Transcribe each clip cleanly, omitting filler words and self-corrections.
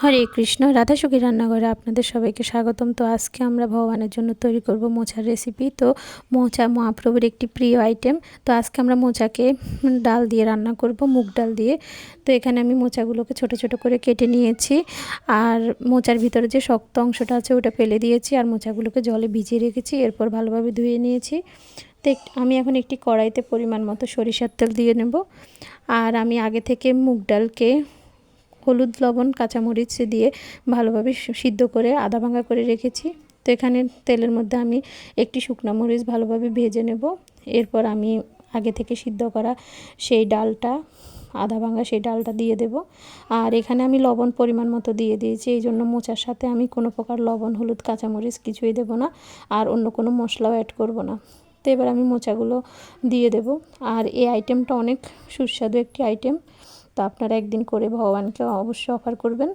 হরে কৃষ্ণ। রাধাসখী রান্নাঘরে আপনাদের সবাইকে স্বাগতম। তো আজকে আমরা ভগবানের জন্য তৈরি করব মোচার রেসিপি। তো মোচা মহাপ্রভুর একটি প্রিয় আইটেম। তো আজকে আমরা মোচাকে ডাল দিয়ে রান্না করব, মুগ ডাল দিয়ে। তো এখানে আমি মোচাগুলোকে ছোট ছোট করে কেটে নিয়েছি, আর মোচার ভিতরে যে শক্ত অংশটা আছে ওটা ফেলে দিয়েছি, আর মোচাগুলোকে জলে ভিজিয়ে রেখেছি। এরপর ভালোভাবে ধুয়ে নিয়েছি। তো আমি এখন একটি কড়াইতে পরিমাণ মতো সরিষার তেল দিয়ে নেব। আর আমি আগে থেকে মুগ ডালকে হলুদ, লবণ, কাঁচামরিচ দিয়ে ভালোভাবে সিদ্ধ করে আধা ভাঙা করে রেখেছি। তো এখানে তেলের মধ্যে আমি একটি শুকনো মরিচ ভালোভাবে ভেজে নেব। এরপর আমি আগে থেকে সিদ্ধ করা সেই ডালটা, আধা ভাঙা সেই ডালটা দিয়ে দেব। আর এখানে আমি লবণ পরিমাণ মতো দিয়ে দিয়েছি। এই জন্য মোচার সাথে আমি কোনো প্রকার লবণ, হলুদ, কাঁচামরিচ কিছুই দেব না, আর অন্য কোনো মশলাও অ্যাড করব না। তো এবার আমি মোচাগুলো দিয়ে দেব। আর এই আইটেমটা অনেক সুস্বাদু একটি আইটেম। তো আপনারা একদিন করে ভগবানকে অবশ্যই অফার করবেন।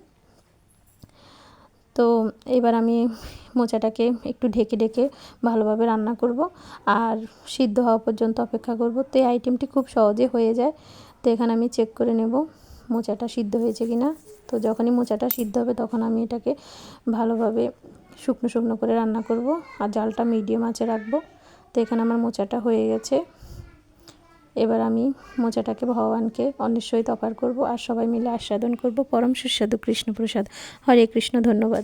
তো এবার আমি মোচাটাকে একটু ঢেকে ঢেকে ভালোভাবে রান্না করব, আর সিদ্ধ হওয়া পর্যন্ত অপেক্ষা করব। তো এই আইটেমটি খুব সহজে হয়ে যায়। তো এখানে আমি চেক করে নেব মোচাটা সিদ্ধ হয়েছে কি না। তো যখনই মোচাটা সিদ্ধ হবে তখন আমি এটাকে ভালোভাবে শুকনো শুকনো করে রান্না করব, আর জালটা মিডিয়াম আঁচে রাখবো। তো এখানে আমার মোচাটা হয়ে গেছে। এবার আমি মোচাটাকে ভগবানকে অন্বের সহিত অফার করব, আর সবাই মিলে আস্বাদন করব পরম সুস্বাদু কৃষ্ণপ্রসাদ। হরে কৃষ্ণ। ধন্যবাদ।